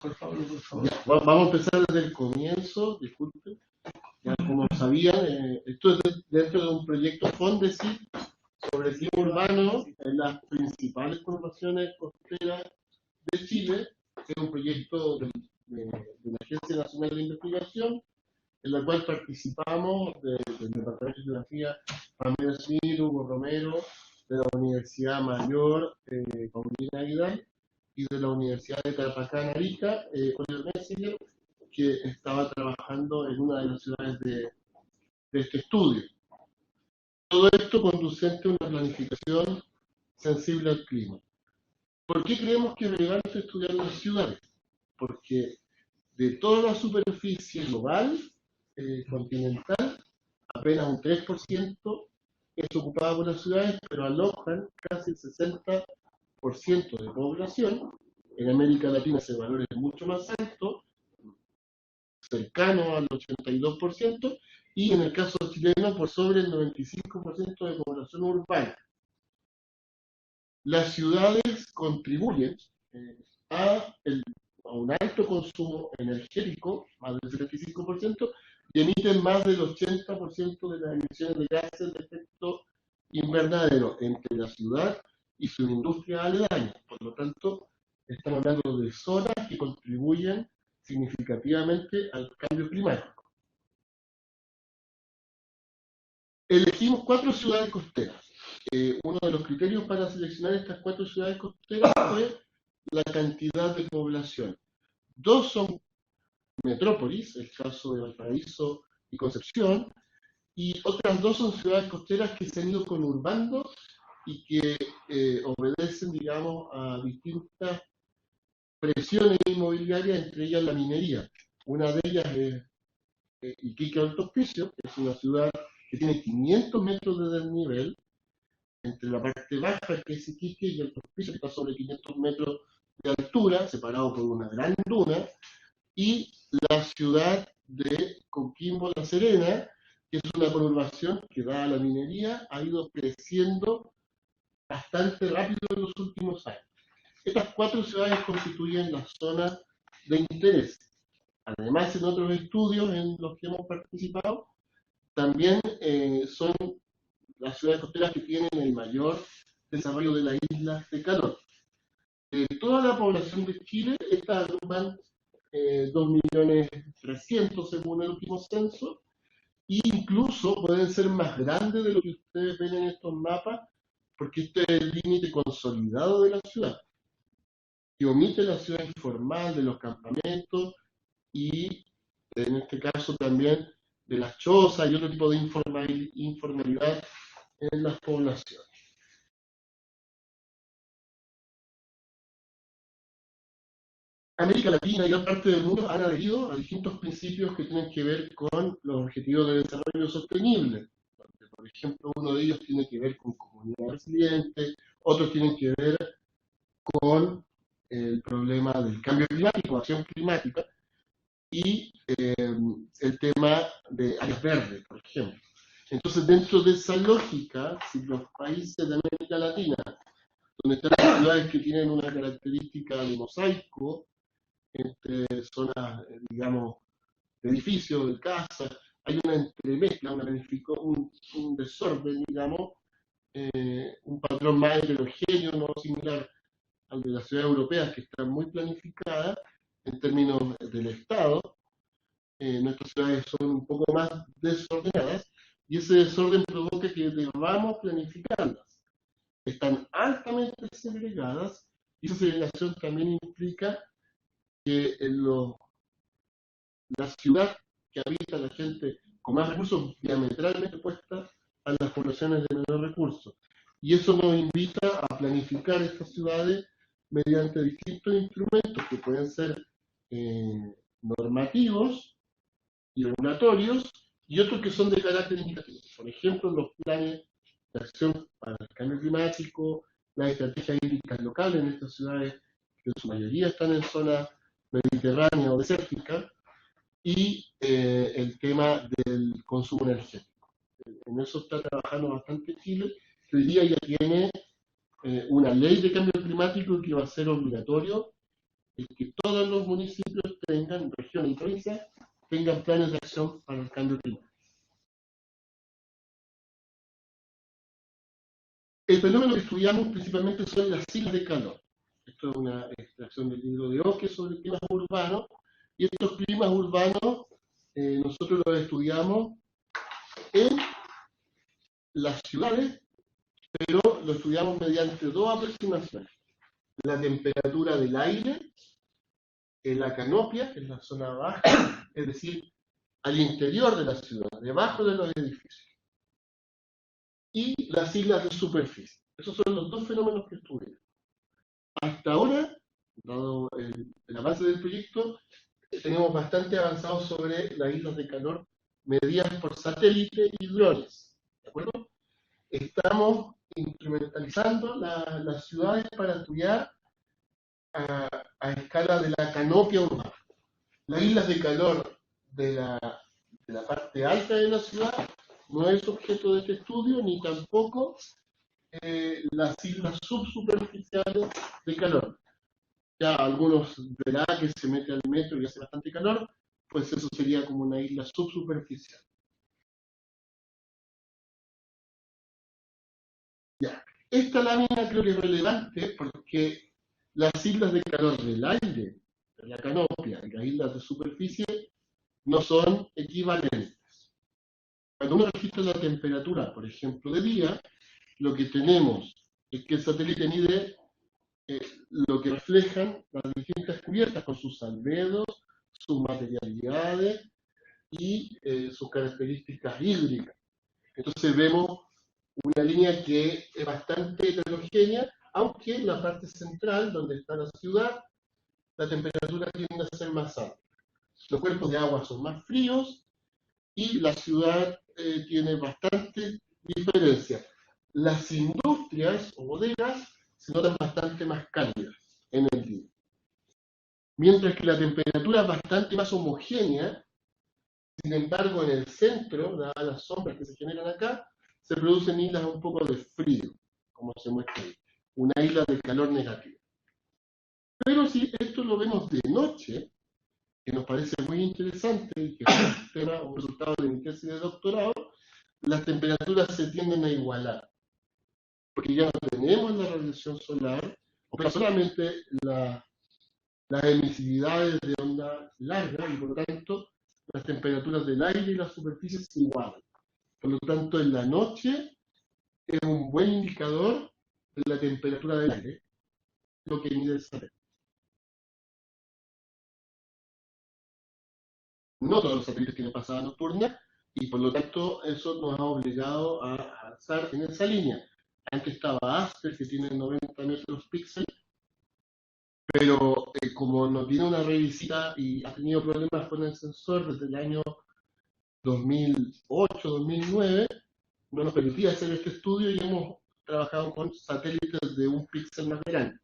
Por favor, por favor. Ya, vamos a empezar desde el comienzo, disculpen. Ya, como sabían, esto es dentro de un proyecto FONDESIT sobre el clima urbano en las principales conurbaciones costeras de Chile. Es un proyecto de la Agencia Nacional de Investigación, en la cual participamos del Departamento de Geografía, Pamela Smith, Hugo Romero, de la Universidad Mayor, Paulina Aguilar, y de la Universidad de Tarapacá, Arica, Oliver Messinger, que estaba trabajando en una de las ciudades de este estudio. Todo esto conducente a una planificación sensible al clima. ¿Por qué creemos que es relevante estudiar las ciudades? Porque de toda la superficie global, continental, apenas un 3% es ocupada por las ciudades, pero alojan casi el 60% de población. En América Latina ese valor es mucho más alto, cercano al 82%, y en el caso chileno por sobre el 95% de población urbana. Las ciudades contribuyen a un alto consumo energético, más del 75%, y emiten más del 80% de las emisiones de gases de efecto invernadero entre la ciudad y su industria aledaña. Por lo tanto, estamos hablando de zonas que contribuyen significativamente al cambio climático. Elegimos 4 ciudades costeras. Uno de los criterios para seleccionar estas 4 ciudades costeras fue la cantidad de población. 2 son metrópolis, el caso de Valparaíso y Concepción, y otras 2 son ciudades costeras que se han ido conurbando y que obedecen, digamos, a distintas presiones inmobiliarias, entre ellas la minería. Una de ellas es Iquique Alto Hospicio, que es una ciudad que tiene 500 metros de desnivel, entre la parte baja, que es Iquique, y Alto Hospicio, que está sobre 500 metros de altura, separado por una gran duna, y la ciudad de Coquimbo La Serena, que es una conurbación que, dada la minería, ha ido creciendo bastante rápido en los últimos años. Estas 4 ciudades constituyen la zona de interés. Además, en otros estudios en los que hemos participado, también son las ciudades costeras que tienen el mayor desarrollo de las islas de calor. De toda la población de Chile, estas agrupan 2.300.000 según el último censo, e incluso pueden ser más grandes de lo que ustedes ven en estos mapas, porque este es el límite consolidado de la ciudad, que omite la ciudad informal de los campamentos y, en este caso, también de las chozas y otro tipo de informalidad en las poblaciones. América Latina y gran parte del mundo han adherido a distintos principios que tienen que ver con los objetivos de desarrollo sostenible. Por ejemplo, uno de ellos tiene que ver con comunidades resilientes, otros tienen que ver con el problema del cambio climático, acción climática, y el tema de áreas verdes, por ejemplo. Entonces, dentro de esa lógica, si los países de América Latina, donde están las ciudades que tienen una característica de mosaico, entre zonas, digamos, de edificios, de casas, hay una entremezcla, un desorden, digamos, un patrón más heterogéneo, no similar al de las ciudades europeas, que están muy planificadas en términos del Estado. Nuestras ciudades son un poco más desordenadas, y ese desorden provoca que debamos planificarlas. Están altamente segregadas, y esa segregación también implica que la ciudad que habita la gente con más recursos diametralmente opuesta a las poblaciones de menor recursos. Y eso nos invita a planificar estas ciudades mediante distintos instrumentos que pueden ser normativos y regulatorios, y otros que son de carácter indicativo. Por ejemplo, los planes de acción para el cambio climático, las estrategias hídricas locales en estas ciudades, que en su mayoría están en zonas mediterránea o desértica, y el tema del consumo energético. En eso está trabajando bastante Chile, que hoy día ya tiene una ley de cambio climático que va a ser obligatorio es que todos los municipios tengan, regiones y provincias, tengan planes de acción para el cambio climático. El fenómeno que estudiamos principalmente son las islas de calor. Esto es una extracción del libro de Oque sobre climas urbanos, y estos climas urbanos nosotros los estudiamos en las ciudades, pero lo estudiamos mediante dos aproximaciones. La temperatura del aire en la canopia, que es la zona baja, es decir, al interior de la ciudad, debajo de los edificios, y las islas de superficie. Esos son los dos fenómenos que estudiamos. Hasta ahora, dado el avance del proyecto, tenemos bastante avanzado sobre las islas de calor medidas por satélite y drones. ¿De acuerdo? Estamos instrumentalizando las ciudades para estudiar a escala de la canopia urbana. Las islas de calor de la parte alta de la ciudad no es objeto de este estudio, ni tampoco las islas subsuperficiales de calor. Ya algunos verán que se mete al metro y hace bastante calor, pues eso sería como una isla subsuperficial. Ya. Esta lámina creo que es relevante porque las islas de calor del aire, de la canopia, y las islas de superficie no son equivalentes. Cuando uno registra la temperatura, por ejemplo, de día, lo que tenemos es que el satélite mide lo que reflejan las distintas cubiertas con sus albedos, sus materialidades y sus características hídricas. Entonces vemos una línea que es bastante heterogénea, aunque en la parte central, donde está la ciudad, la temperatura tiende a ser más alta. Los cuerpos de agua son más fríos y la ciudad tiene bastante diferencia. Las industrias o bodegas se notan bastante más cálidas en el día. Mientras que la temperatura es bastante más homogénea, sin embargo, en el centro, dadas las sombras que se generan acá, se producen islas un poco de frío, como se muestra ahí. Una isla de calor negativo. Pero si esto lo vemos de noche, que nos parece muy interesante y que es un resultado de mi tesis de doctorado, las temperaturas se tienden a igualar. Porque ya no tenemos la radiación solar, o solamente las emisividades de onda larga, y por lo tanto las temperaturas del aire y la superficie se igualan. Por lo tanto, en la noche es un buen indicador de la temperatura del aire, lo que mide el satélite. No todos los satélites tienen pasada nocturna, y por lo tanto eso nos ha obligado a avanzar en esa línea. Antes estaba Aster, que tiene 90 metros píxeles, pero como no tiene una revisita y ha tenido problemas con el sensor desde el año 2008-2009, no nos permitía hacer este estudio y hemos trabajado con satélites de un píxel más grande.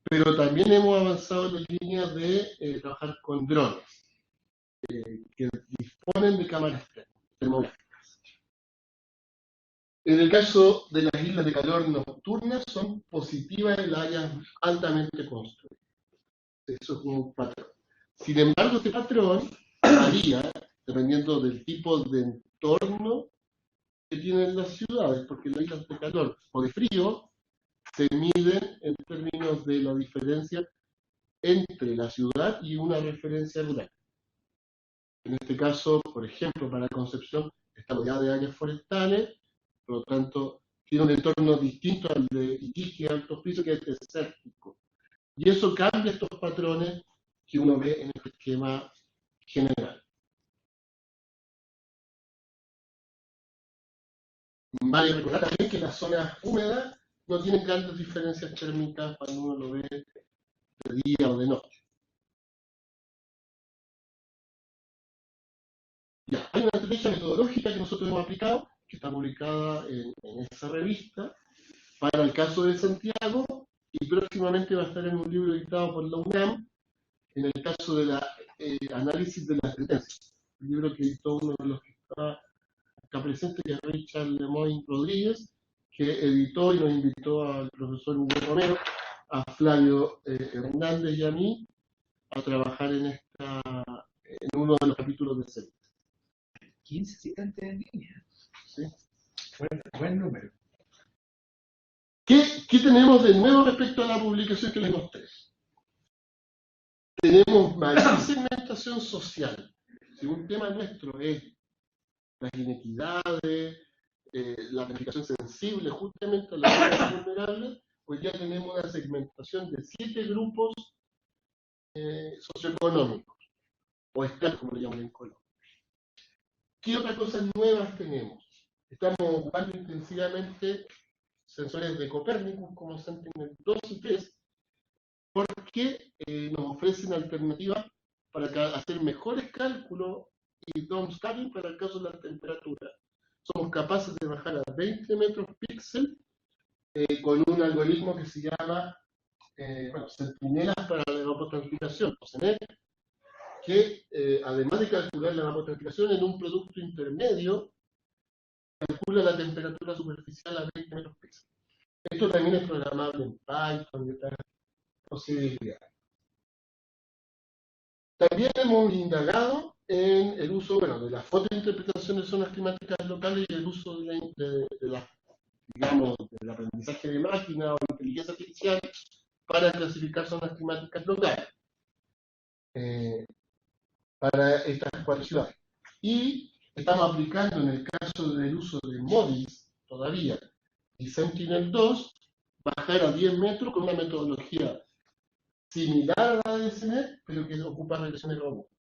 Pero también hemos avanzado en la línea de trabajar con drones, que disponen de cámaras termográficas. En el caso de las islas de calor nocturnas, son positivas en las áreas altamente construidas. Eso es un patrón. Sin embargo, este patrón varía dependiendo del tipo de entorno que tienen las ciudades, porque las islas de calor o de frío se miden en términos de la diferencia entre la ciudad y una referencia rural. En este caso, por ejemplo, para Concepción está rodeada de áreas forestales, por lo tanto, tiene un entorno distinto al de Iquique, Alto Hospicio, que es desértico. Y eso cambia estos patrones que uno ve en este esquema general. Vale recordar también que las zonas húmedas no tienen grandes diferencias térmicas cuando uno lo ve de día o de noche. Ya, hay una estrategia metodológica que nosotros hemos aplicado, que está publicada en esa revista, para el caso de Santiago, y próximamente va a estar en un libro editado por la UNAM, en el caso de la análisis de las tendencias. Un libro que editó uno de los que está acá presente, que es Richard Lemoyne Rodríguez, que editó y nos invitó al profesor Hugo Romero a Flavio Hernández y a mí a trabajar en uno de los capítulos de CELIT. 15 asistentes en línea. ¿Sí? Buen número. ¿Qué tenemos de nuevo respecto a la publicación que les mostré? Tenemos mayor segmentación social. Si un tema nuestro es las inequidades, la planificación sensible justamente a las personas vulnerables, pues ya tenemos una segmentación de 7 grupos socioeconómicos, o escalas, como le llaman en Colombia. ¿Qué otras cosas nuevas tenemos? Estamos ocupando intensivamente sensores de Copérnicus como Sentinel-2 y 3, porque nos ofrecen alternativas para hacer mejores cálculos y downscaling para el caso de la temperatura. Somos capaces de bajar a 20 metros píxel con un algoritmo que se llama centinelas para la evapotranspiración, o CENET, que además de calcular la evapotranspiración en un producto intermedio, calcula la temperatura superficial a 20 metros píxel. Esto también es programable en Python y otras posibilidades. También hemos indagado en el uso de la fotointerpretación de zonas climáticas locales y el uso del aprendizaje de máquina o inteligencia artificial para clasificar zonas climáticas locales para estas 4 ciudades. Y estamos aplicando en el caso del uso de MODIS todavía y Sentinel-2 bajar a 10 metros con una metodología similar a la de CENET, pero que ocupa regresiones robustas,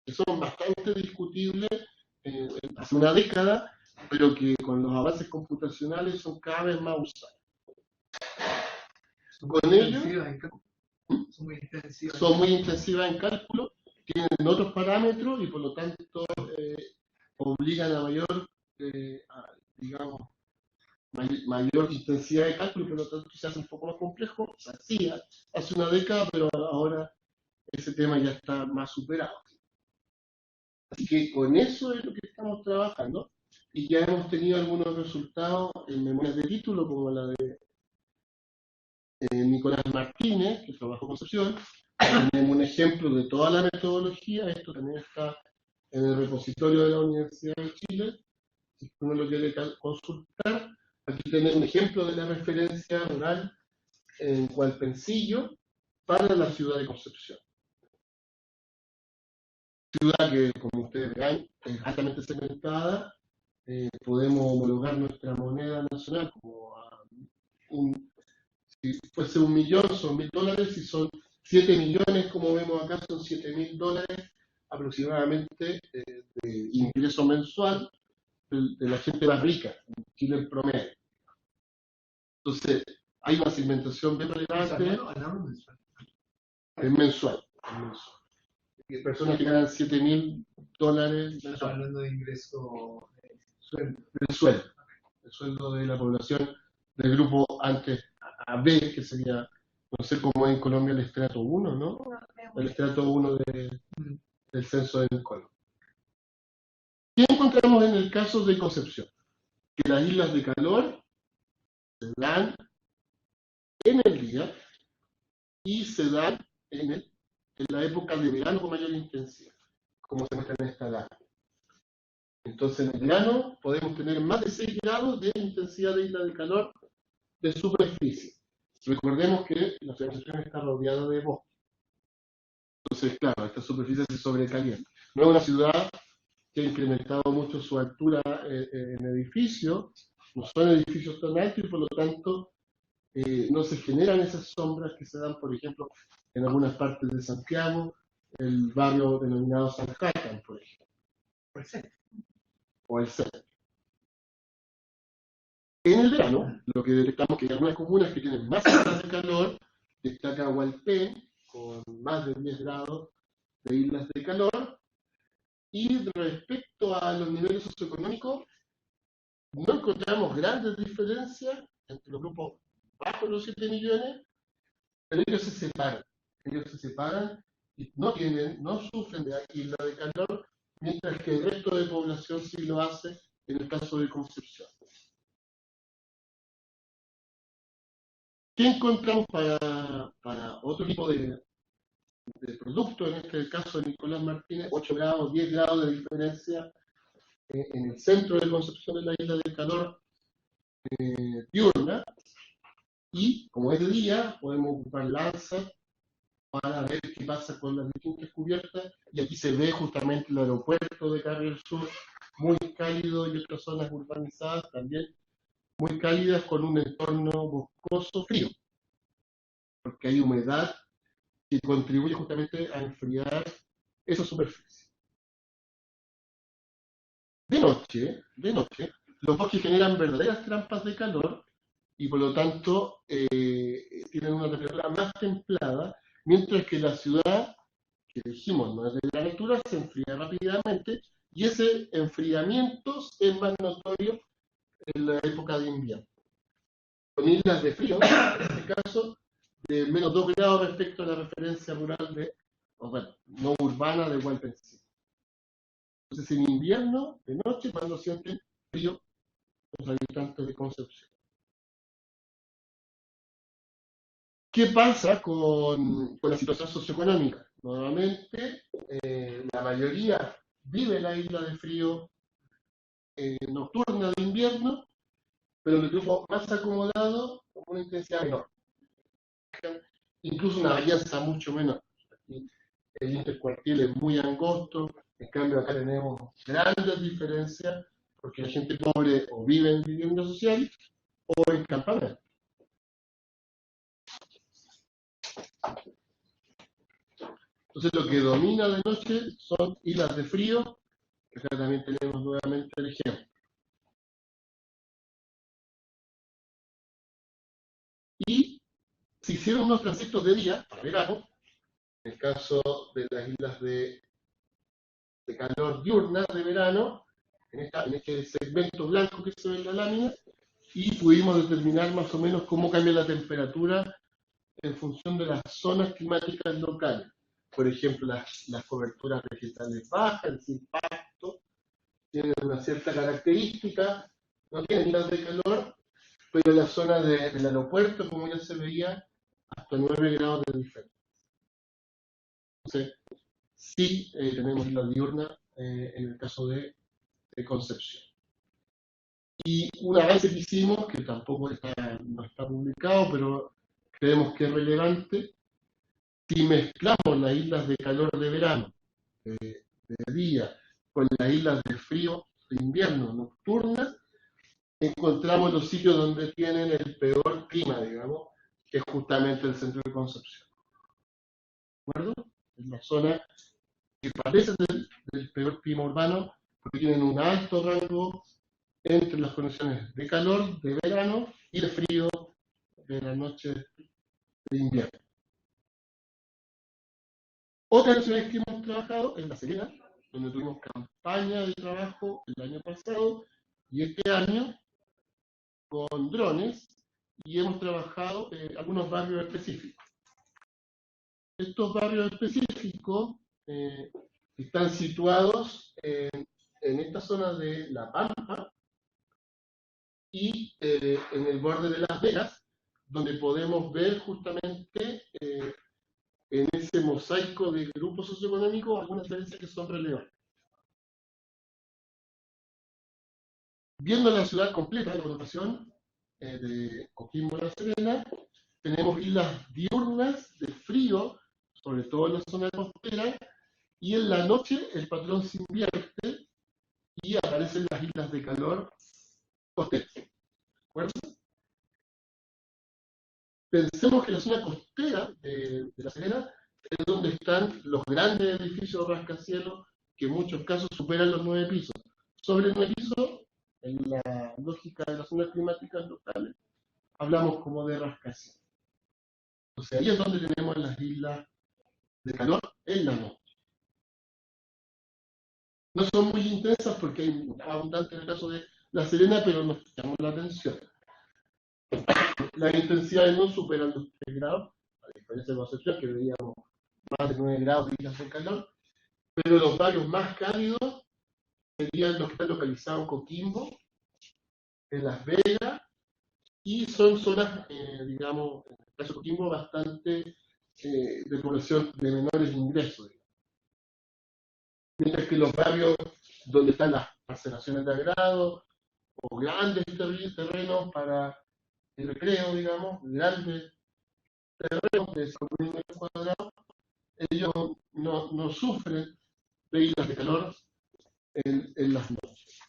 que son bastante discutibles hace una década, pero que con los avances computacionales son cada vez más usados. Con ello, son muy intensivas en cálculo, tienen otros parámetros y por lo tanto obligan a mayor intensidad de cálculo, por lo tanto se hace un poco más complejo. Se hacía hace una década, pero ahora ese tema ya está más superado. Así que con eso es lo que estamos trabajando y ya hemos tenido algunos resultados en memorias de título, como la de Nicolás Martínez, que trabajó en Concepción. Tenemos un ejemplo de toda la metodología. Esto también está en el repositorio de la Universidad de Chile. Si uno lo quiere consultar, aquí tenemos un ejemplo de la referencia oral en Hualpencillo para la ciudad de Concepción. Ciudad que, como ustedes verán, es altamente segmentada. Podemos homologar nuestra moneda nacional como si fuese $1.000.000 son $1.000, si son 7 millones como vemos acá son $7.000 aproximadamente de ingreso mensual de la gente más rica, en Chile el promedio. Entonces, hay una segmentación bien relevante. Es mensual. Personas que ganan $7.000. Estamos hablando de ingreso del sueldo. El sueldo de la población del grupo antes AB, que sería, no sé cómo es en Colombia el estrato 1, ¿no? El estrato 1 del censo del Colo. ¿Qué encontramos en el caso de Concepción? Que las islas de calor se dan en el día y se dan en la época de verano con mayor intensidad, como se muestra en esta data. Entonces, en el verano podemos tener más de 6 grados de intensidad de isla de calor de superficie. Recordemos que la ciudad de Concepción está rodeada de bosque. Entonces, claro, esta superficie se sobrecalienta. No es una ciudad que ha incrementado mucho su altura en edificios, no son edificios tan altos y por lo tanto no se generan esas sombras que se dan, por ejemplo, en algunas partes de Santiago, el barrio denominado San Jacán, por ejemplo. O el centro. En el verano, lo que detectamos que hay algunas comunas que tienen más islas de calor, destaca Hualpén, con más de 10 grados de islas de calor, y respecto a los niveles socioeconómicos, no encontramos grandes diferencias entre los grupos bajo los 7 millones, pero ellos se separan y no sufren de isla de calor, mientras que el resto de población sí lo hace en el caso de Concepción. ¿Qué encontramos para otro tipo de producto? En este caso de Nicolás Martínez, 8 grados, 10 grados de diferencia en el centro de Concepción de la isla de calor diurna, y como es de día, podemos ocupar lanzas para ver qué pasa con las distintas cubiertas, y aquí se ve justamente el aeropuerto de Carrier Sur, muy cálido, y otras zonas urbanizadas también muy cálidas con un entorno boscoso frío, porque hay humedad que contribuye justamente a enfriar esa superficie. De noche, los bosques generan verdaderas trampas de calor y por lo tanto tienen una temperatura más templada, mientras que la ciudad, que dijimos no es de gran altura, se enfría rápidamente, y ese enfriamiento es más notorio en la época de invierno. Con islas de frío, en este caso, de menos 2 grados respecto a la referencia rural no urbana de Walpensi. Entonces, en invierno, de noche, cuando sienten frío los habitantes de Concepción. ¿Qué pasa con la situación socioeconómica? Nuevamente, la mayoría vive en la isla de frío nocturna de invierno, pero el grupo más acomodado con una intensidad menor. Incluso una varianza mucho menor. Aquí el intercuartil es muy angosto, en cambio acá tenemos grandes diferencias, porque la gente pobre o vive en vivienda social o en campamento. Entonces lo que domina de noche son islas de frío, que acá también tenemos nuevamente el ejemplo. Y se hicieron unos transitos de día, para verano, en el caso de las islas de calor diurna de verano, en este segmento blanco que se ve en la lámina, y pudimos determinar más o menos cómo cambia la temperatura en función de las zonas climáticas locales. Por ejemplo, las coberturas vegetales bajas, el impacto, tienen una cierta característica, no tienen islas de calor, pero en la zona del aeropuerto, como ya se veía, hasta 9 grados de diferencia. Entonces, sí tenemos islas diurnas en el caso de Concepción. Y un avance que hicimos, que tampoco no está publicado, pero creemos que es relevante, si mezclamos las islas de calor de verano, de día, con las islas de frío de invierno, nocturnas, encontramos los sitios donde tienen el peor clima, digamos, que es justamente el centro de Concepción. ¿De acuerdo? Es la zona que padece del peor clima urbano, porque tienen un alto rango entre las condiciones de calor de verano y de frío de la noche de invierno. Otra de las ciudades que hemos trabajado es La Serena, donde tuvimos campaña de trabajo el año pasado y este año con drones, y hemos trabajado algunos barrios específicos. Estos barrios específicos están situados en esta zona de La Pampa y en el borde de Las Vegas, donde podemos ver justamente en ese mosaico de grupos socioeconómicos algunas diferencias que son relevantes. Viendo la ciudad completa, la connotación de Coquimbo y La Serena, tenemos islas diurnas de frío, sobre todo en la zona costera, y en la noche el patrón se invierte y aparecen las islas de calor costeras. ¿De acuerdo? Pensemos que la zona costera de La Serena es donde están los grandes edificios de rascacielos, que en muchos casos superan los 9 pisos. Sobre 9 pisos, en la lógica de las zonas climáticas locales, hablamos como de rascacielos. Entonces ahí es donde tenemos las islas de calor en la noche. No son muy intensas porque hay abundante en el caso de La Serena, pero nos llama la atención. Las intensidades no superan los 3 grados, a diferencia de Concepción, que veíamos más de 9 grados de islas de calor, pero los barrios más cálidos serían los que están localizados en Coquimbo, en Las Vegas, y son zonas, digamos, en el caso de Coquimbo, bastante de población de menores ingresos. Mientras que los barrios donde están las parcelaciones de agrado o grandes terrenos para el recreo, digamos, grandes terrenos de 5.000 metros cuadrados, ellos no sufren de islas de calor en las noches.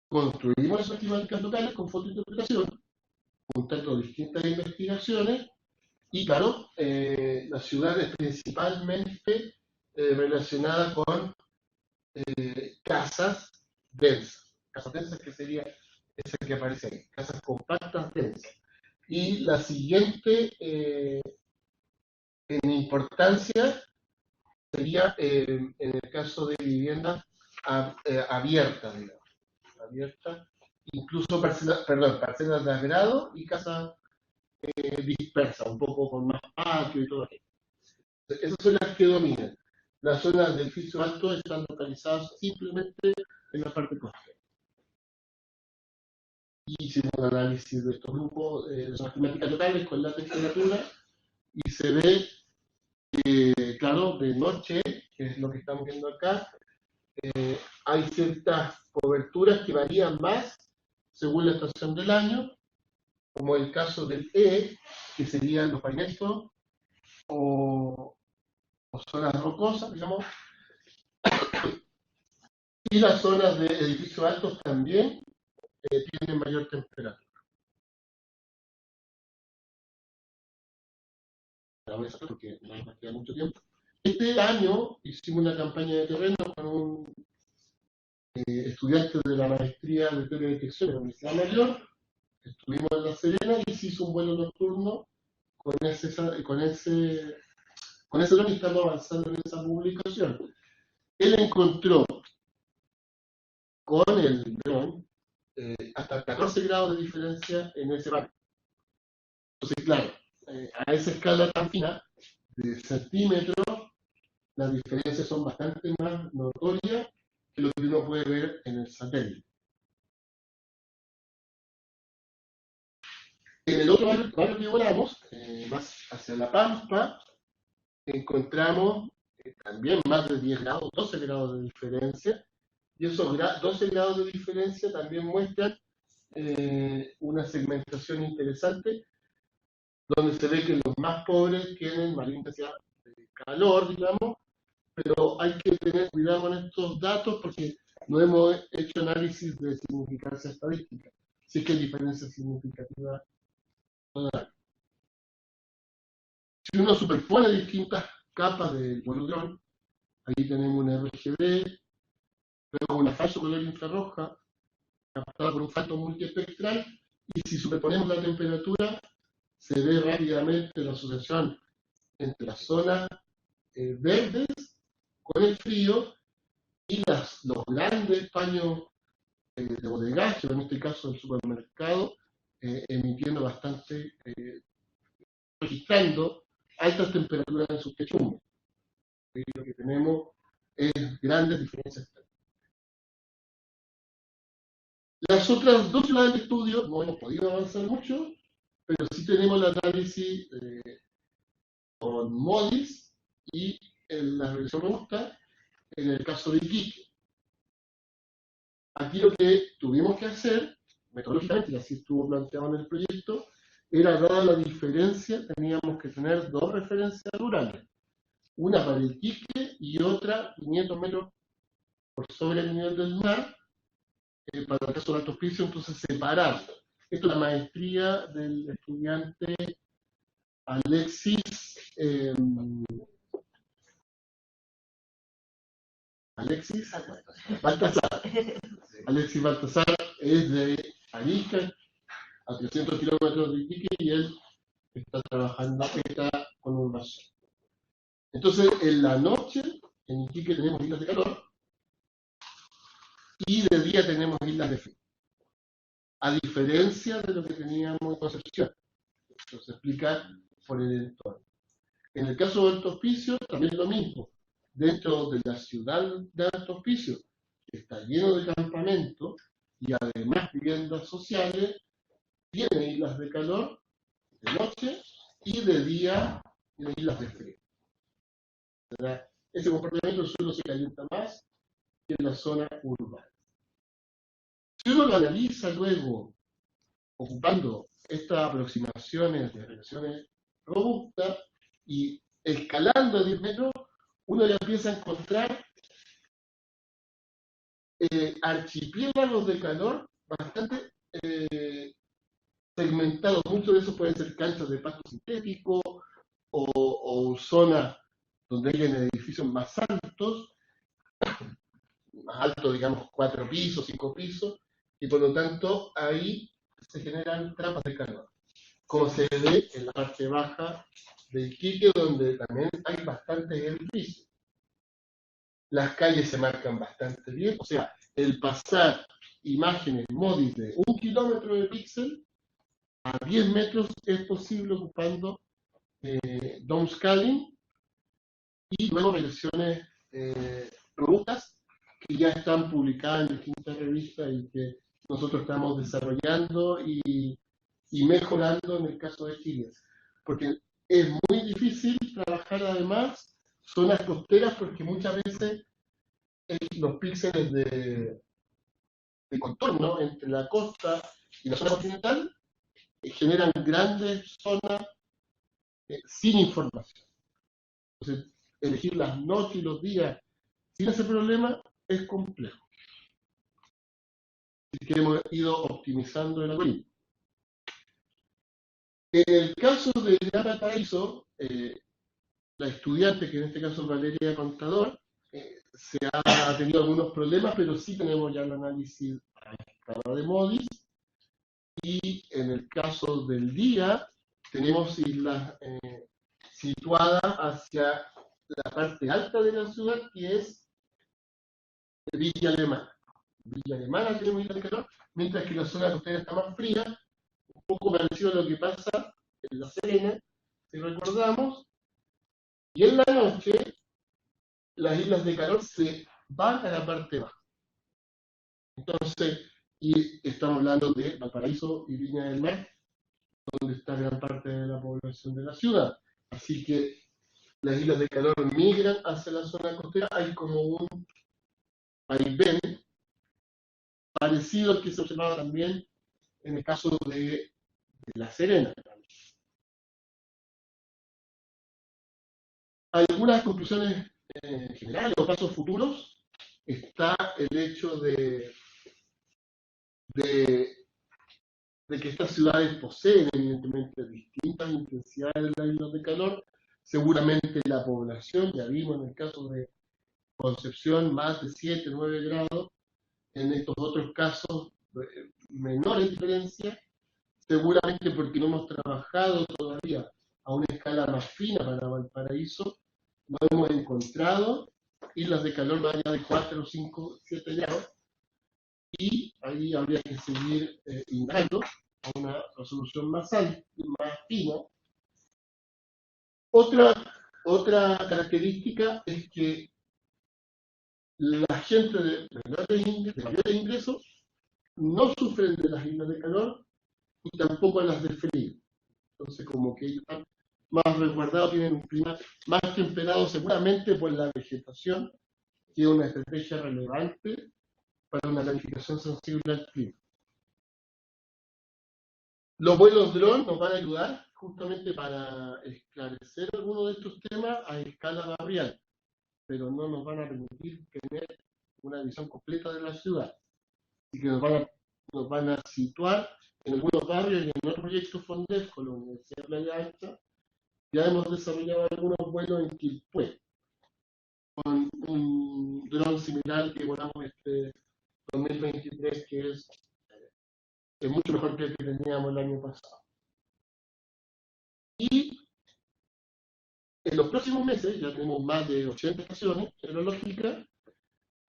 Construimos esas temáticas locales con fondo de interpretación, juntando distintas investigaciones, y claro, la ciudad es principalmente relacionada con casas densas. Casas densas que sería esa que aparece ahí, casas compactas densas. Y la siguiente en importancia sería en el caso de viviendas abiertas, digamos. Abiertas, incluso parcelas de agrado y casas dispersas, un poco con más patio y todo aquello. Esas son las que dominan. Las zonas de edificios altos están localizadas simplemente en la parte costera. Y hicimos un análisis de estos grupos, de las climáticas locales con la temperatura, y se ve, claro, de noche, que es lo que estamos viendo acá, hay ciertas coberturas que varían más según la estación del año, como el caso del que serían los pavimentos o zonas rocosas, digamos, y las zonas de edificios altos también tienen mayor temperatura. Porque no nos queda mucho tiempo. Este año hicimos una campaña de terreno con un estudiante de la maestría de teledetección de la Universidad Mayor. Estuvimos en La Serena y se hizo un vuelo nocturno con ese dron, y estamos avanzando en esa publicación. Él encontró con el dron hasta 14 grados de diferencia en ese barco. Entonces, claro, a esa escala tan fina de centímetros, las diferencias son bastante más notorias que lo que uno puede ver en el satélite. En el otro barrio que volamos, más hacia La Pampa, encontramos también más de 10 grados, 12 grados de diferencia, y esos 12 grados de diferencia también muestran una segmentación interesante, donde se ve que los más pobres tienen mayor intensidad de calor, digamos, pero hay que tener cuidado con estos datos porque no hemos hecho análisis de significancia estadística. Sí que hay diferencias significativas. Si uno superpone distintas capas del poludrón, ahí tenemos una RGB, luego una fase color infrarroja, captada por un factor multiespectral, y si superponemos la temperatura, se ve rápidamente la asociación entre las zonas verdes con el frío y los grandes paños de bodegaje, en este caso del supermercado, emitiendo bastante, registrando altas temperaturas en sus techumbre. Lo que tenemos es grandes diferencias. Las otras dos ciudades de estudio no hemos podido avanzar mucho, pero sí tenemos el análisis con MODIS y en la regresión robusta en el caso de Iquique. Aquí lo que tuvimos que hacer, metodológicamente, y así estuvo planteado en el proyecto, era, dada la diferencia, teníamos que tener dos referencias rurales. Una para Iquique y otra 500 metros por sobre el nivel del mar, para el caso de Alto Hospicio, entonces separar. Esto es la maestría del estudiante Alexis Baltasar. Alexis Baltasar es de Arica, a 300 kilómetros de Iquique, y él está trabajando, está con un vaso. Entonces, en la noche, en Iquique tenemos islas de calor, y de día tenemos islas de frío. A diferencia de lo que teníamos en Concepción. Esto se explica por el entorno. En el caso de Alto Hospicio, también lo mismo. Dentro de la ciudad de Alto Hospicio, que está lleno de campamentos, y además viviendas sociales, tiene islas de calor de noche y de día tiene islas de frío. ¿Verdad? Ese comportamiento del suelo se calienta más que en la zona urbana. Si uno lo analiza luego, ocupando estas aproximaciones de relaciones robustas y escalando a 10 metros, uno ya empieza a encontrar archipiélagos de calor bastante segmentados. Muchos de esos pueden ser canchas de pasto sintético o zonas donde hay edificios más altos, digamos 4 pisos, 5 pisos, y por lo tanto ahí se generan trampas de calor, como se ve en la parte baja del Iquique, donde también hay bastantes edificios. Las calles se marcan bastante bien, o sea, el pasar imágenes MODIS de 1 kilómetro de píxel a 10 metros es posible ocupando downscaling y luego versiones robustas que ya están publicadas en distintas revistas y que nosotros estamos desarrollando y mejorando en el caso de Chile. Porque es muy difícil trabajar además zonas costeras porque muchas veces los píxeles de contorno entre la costa y la zona continental generan grandes zonas sin información. Entonces, elegir las noches y los días sin ese problema es complejo. Así que hemos ido optimizando el algoritmo. En el caso de Gran Valparaíso, la estudiante, que en este caso es Valeria Contador, se ha tenido algunos problemas, pero sí tenemos ya el análisis a escala de MODIS. Y en el caso del día, tenemos islas situadas hacia la parte alta de la ciudad, que es Villa Alemana. Villa Alemana tenemos islas de calor, mientras que la zona costera está más fría, un poco parecido a lo que pasa en La Serena, si recordamos. Y en la noche, las islas de calor se van a la parte baja. Entonces, y estamos hablando de Valparaíso y Viña del Mar, donde está gran parte de la población de la ciudad. Así que las islas de calor migran hacia la zona costera. Hay como un vaivén parecido al que se observaba también en el caso de La Serena. Algunas conclusiones generales o pasos futuros está el hecho de que estas ciudades poseen evidentemente distintas intensidades de las islas de calor. Seguramente la población, ya vimos en el caso de Concepción, más de 7, 9 grados, en estos otros casos menores diferencias, seguramente porque no hemos trabajado todavía a una escala más fina para Valparaíso, no hemos encontrado islas de calor más allá de 4, 5, 7 grados, y ahí habría que seguir indagando a una resolución más alta, más fina. Otra característica es que la gente de mayores ingresos no sufren de las islas de calor y tampoco de las de frío. Entonces, como que ellos están más resguardados, tienen un clima más temperado, seguramente por la vegetación, que es una estrategia relevante para una planificación sensible al clima. Los vuelos dron nos van a ayudar justamente para esclarecer algunos de estos temas a escala barrial, pero no nos van a permitir tener una visión completa de la ciudad. Así que nos van a situar en algunos barrios y en otros proyectos FONDEF con la Universidad de Playa Ancha. Ya hemos desarrollado algunos vuelos en Quilpué, con un dron similar que volamos este 2023, que es mucho mejor que el que teníamos el año pasado. Y en los próximos meses, ya tenemos más de 80 estaciones aerológicas,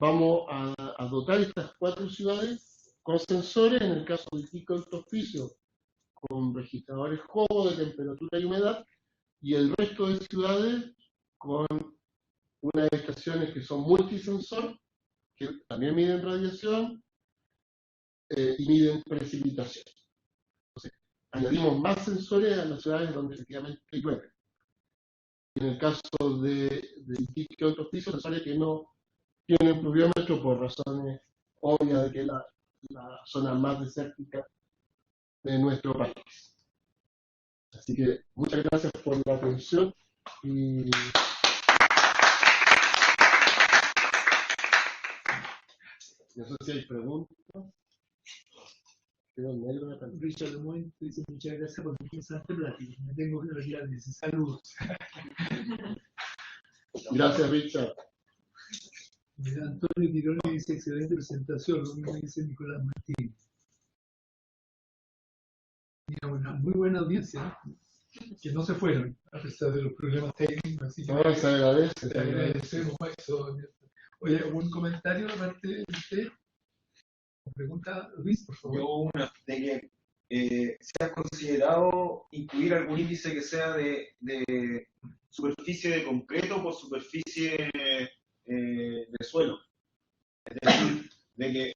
vamos a dotar estas 4 ciudades con sensores, en el caso de Iquique Alto Hospicio, con registradores JOBO de temperatura y humedad, y el resto de ciudades con unas estaciones que son multisensor, que también miden radiación, y miden precipitación. Entonces, añadimos más sensores a las ciudades donde efectivamente llueve. En el caso de Iquique y otros pisos, sensores que no tienen pluviómetro por razones obvias de que es la zona más desértica de nuestro país. Así que muchas gracias por la atención y no sé si hay preguntas. Quedó negro la pantalla. Richard Lemoyne dice muchas gracias por tu interesante plática. Me tengo que retirar, dice saludos. Gracias, Richard. Mira, Antonio Tironi dice excelente presentación, lo mismo dice Nicolás Martín. Mira, una muy buena audiencia, que no se fueron, a pesar de los problemas técnicos. Así que Ahora se agradece. te agradecemos eso. Oye, ¿algún comentario de parte de usted? Pregunta Luis, por favor. Yo una de que se ha considerado incluir algún índice que sea de superficie de concreto por superficie de suelo. Es decir, de que,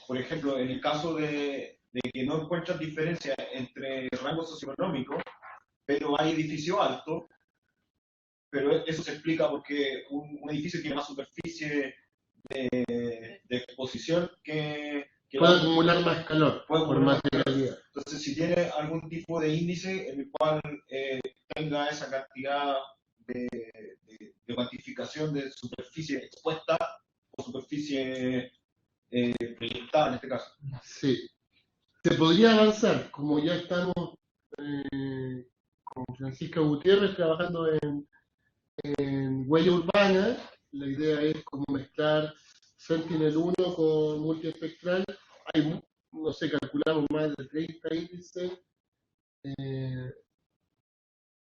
por ejemplo, en el caso de que no encuentras diferencia entre rangos socioeconómicos, pero hay edificios altos, pero eso se explica porque un edificio tiene más superficie de exposición que puede acumular más calor por materialidad. Entonces, si tiene algún tipo de índice en el cual tenga esa cantidad de cuantificación de superficie expuesta o superficie proyectada en este caso. Sí. Se podría avanzar, como ya estamos con Francisca Gutiérrez trabajando en huella urbana. La idea es como mezclar Sentinel-1 con multiespectral. Hay, no sé, calculamos más de 30 índices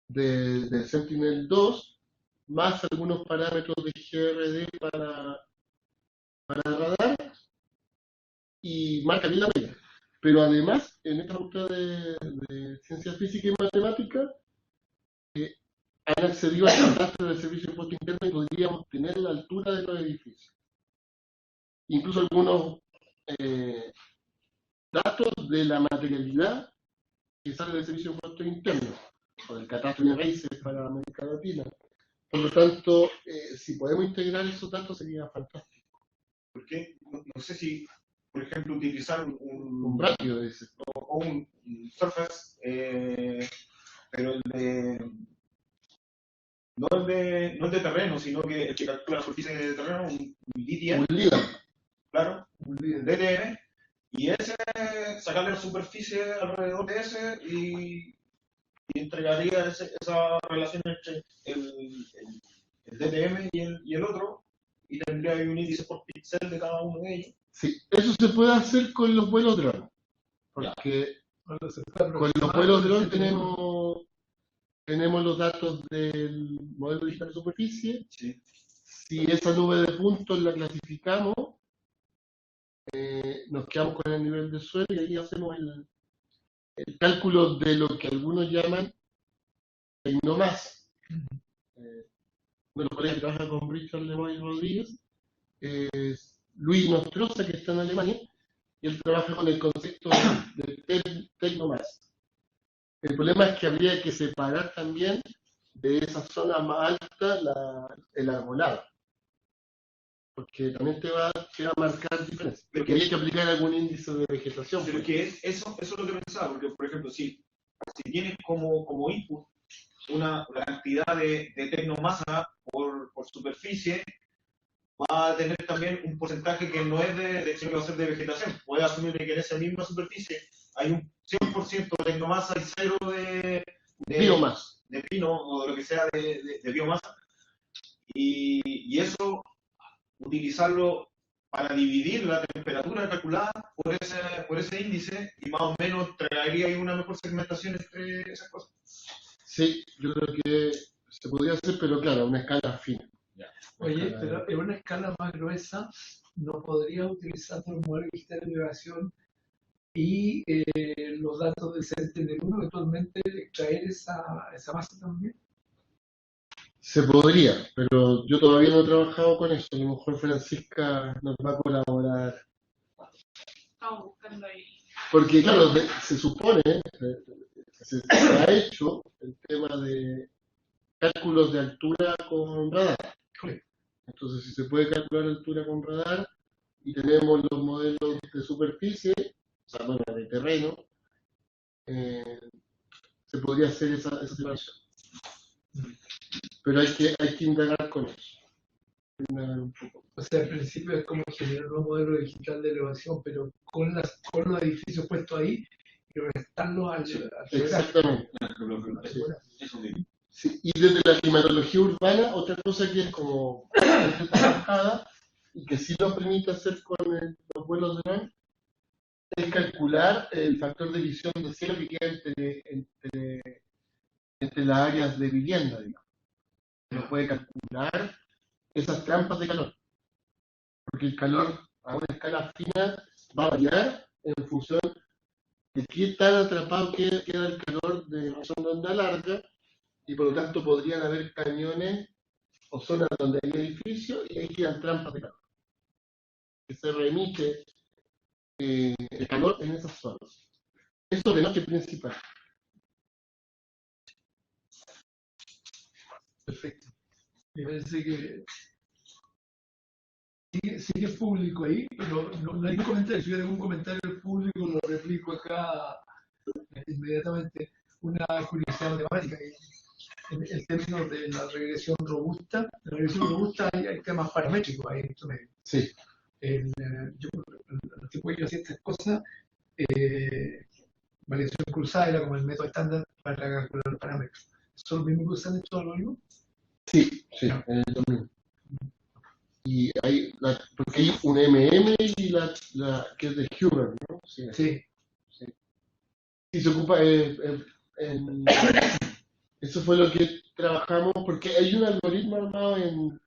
de Sentinel-2, más algunos parámetros de GRD para radar, y marca bien la huella. Pero además, en esta ruta de ciencia física y matemática, han accedido al catastro del Servicio de Impuesto Interno y podríamos tener la altura de los edificios. Incluso algunos datos de la materialidad que sale del Servicio de Impuesto Interno, o del catastro de raíces para América Latina. Por lo tanto, si podemos integrar esos datos sería fantástico. Porque no sé si, por ejemplo, utilizar Un ratio de ese. O un Surface, pero no el de terreno, sino que el que calcula la superficie de terreno, un LIDAR, claro, un DTM, y ese, sacarle la superficie alrededor de ese y entregaría esa relación entre el DTM y el otro, y tendría ahí un índice por píxel de cada uno de ellos. Sí, eso se puede hacer con los vuelos dron, porque con los vuelos dron tenemos los datos del modelo digital de superficie. Sí. Si esa nube de puntos la clasificamos, nos quedamos con el nivel de suelo y ahí hacemos el cálculo de lo que algunos llaman Tecnomas. Uno de los colegas que trabaja con Richard Lemoyne Rodríguez es Luis Nostroza, que está en Alemania, y él trabaja con el concepto de Tecnomas. El problema es que habría que separar también de esa zona más alta el arbolado, porque también te va a marcar diferencias. Porque hay que aplicar algún índice de vegetación. Pero que eso es lo que pensaba, porque por ejemplo, si tienes como input una cantidad de tecnomasa por superficie, va a tener también un porcentaje que no es sino que va a ser de vegetación. Puedes asumir que en esa misma superficie hay un 100% de tecnomasa y 0 de biomasa, de pino o de lo que sea de biomasa. Y eso, utilizarlo para dividir la temperatura calculada por ese índice, y más o menos traería ahí una mejor segmentación entre esas cosas. Sí, yo creo que se podría hacer, pero claro, a una escala fina. Oye, pero en una escala más gruesa, ¿no podrías utilizar los modelos de elevación y los datos del Sentinel-1 eventualmente extraer esa masa también? Se podría, pero yo todavía no he trabajado con eso. A lo mejor Francisca nos va a colaborar. estamos buscando ahí. Porque, claro, se supone, se ha hecho el tema de cálculos de altura con radar. Entonces, si se puede calcular altura con radar y tenemos los modelos de superficie, o sea, bueno, de terreno, se podría hacer esa separación. Pero hay que indagar con eso. Indagar un poco. O sea, al principio es como generar un modelo digital de elevación, pero con los edificios puestos ahí y restarlos al Exactamente. Sí. Eso mismo. Sí. Y desde la climatología urbana, otra cosa que es como trabajada y que sí nos permite hacer con los vuelos de dron es calcular el factor de visión de cielo que queda entre las áreas de vivienda, digamos. Se puede calcular esas trampas de calor, porque el calor a una escala fina va a variar en función de qué tan atrapado queda el calor de una zona de onda larga, y por lo tanto podrían haber cañones o zonas donde hay edificios y ahí quedan trampas de calor, que se remite el calor en esas zonas. Eso de noche principal. Perfecto. Me parece que sigue público ahí, pero no hay comentario. Si hubiera algún comentario del público, lo replico acá inmediatamente. Una curiosidad matemática. En el término de la regresión robusta, en la regresión robusta hay temas paramétricos ahí en esto medio. Sí. El tipo yo hacía estas cosas, variación cruzada era como el método estándar para calcular los parámetros. ¿Son los mismos que usan en todo lo mismo? Sí, en el dominio. Y porque hay un MM y la que es de Huber, ¿no? Sí. Y se ocupa eso fue lo que trabajamos, porque hay un algoritmo armado en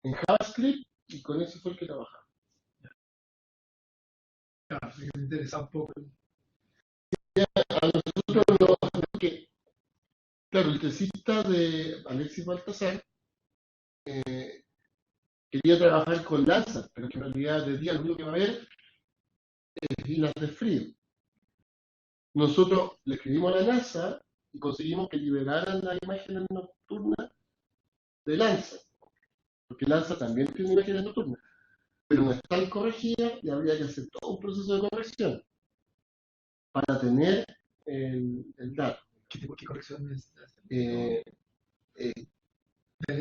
JavaScript y con eso fue el que trabajamos. Claro, me interesa un poco. A nosotros que, claro, el tesista de Alexis Baltasar quería trabajar con Landsat, pero que en realidad de día lo único que va a haber es islas de frío. Nosotros le escribimos a la NASA y conseguimos que liberaran las imágenes nocturnas de Landsat, porque Landsat también tiene imágenes nocturnas, pero no están corregidas y habría que hacer todo un proceso de corrección para tener el dato. ¿Qué corrección necesitas? Desde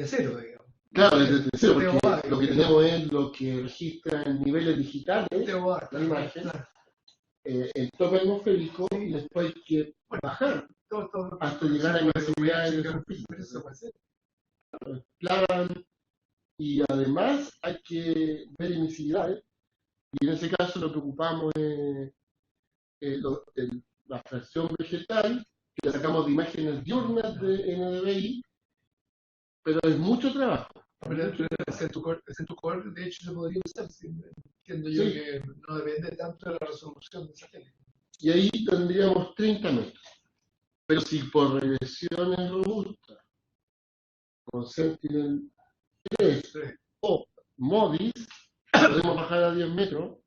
cero, digamos. Claro, desde cero, porque lo que tenemos es lo que registra en niveles digitales la imagen, el tope atmosférico, y después hay que bajar hasta llegar a inversibilidades de superficie. Plagan, y además hay que ver emisividades, y en ese caso lo que ocupamos es la fracción vegetal, que la sacamos de imágenes diurnas de NDVI, pero es mucho trabajo. Ese en tu core, de hecho, se podría usar. Entiendo yo que no depende tanto de la resolución del satélite. Y ahí tendríamos 30 metros. Pero si por regresiones robustas, con Sentinel-3 o MODIS, podemos bajar a 10 metros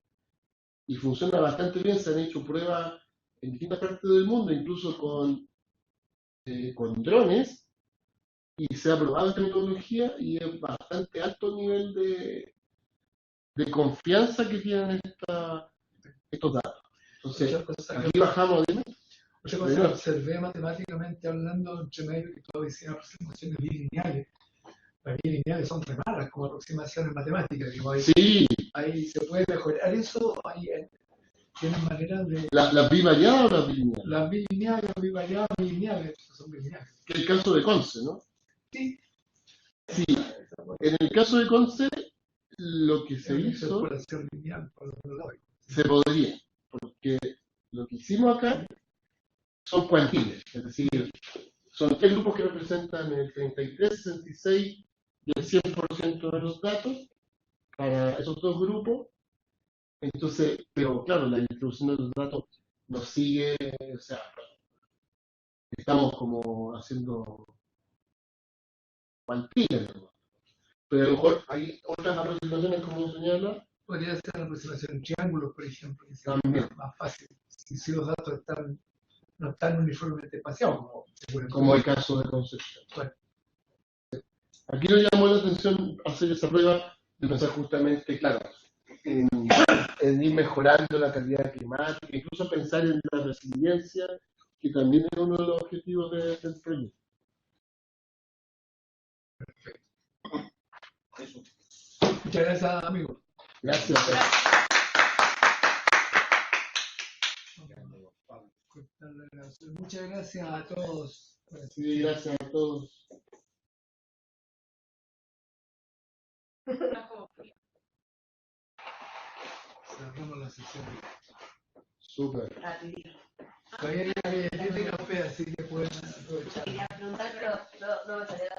y funciona bastante bien. Se han hecho pruebas en distintas partes del mundo, incluso con drones, y se ha probado esta metodología y es bastante alto el nivel de confianza que tienen estos datos. Entonces, aquí bajamos a 10 metros. Otra cosa que observé matemáticamente hablando entre medio, que todo diseña aproximaciones bilineales. Las bilineales son re malas como aproximaciones matemáticas. Digo, ahí se puede mejorar eso. Tienen maneras de. ¿Las bivariadas o las bilineales? Las bilineales, las bivariadas, bilineales, son bilineales. Que es el caso de Conce, ¿no? Sí. Sí. En el caso de Conce, lo que se hizo. Lineal, se podría, porque lo que hicimos acá son cuantiles, es decir, son 3 grupos que representan el 33, 66 y el 100% de los datos para esos 2 grupos. Entonces, pero claro, la distribución de los datos nos sigue, o sea, estamos como haciendo cuantiles, ¿no? Pero a lo mejor hay otras aproximaciones, como señala, Podría ser la aproximación en triángulos, por ejemplo, que sería también. más fácil. Si los datos no están uniformemente espaciados, Como el caso de Concepción. Bueno. Aquí nos llamó la atención hacer esa prueba de pensar justamente, claro, en ir mejorando la calidad climática, incluso pensar en la resiliencia, que también es uno de los objetivos del proyecto. Eso. Muchas gracias, amigo. Gracias. Muchas gracias a todos. Sí, gracias a todos. Cerramos la sesión. Súper. Todavía tiene café, así que pueden aprovechar. Quería preguntar, pero no me salió.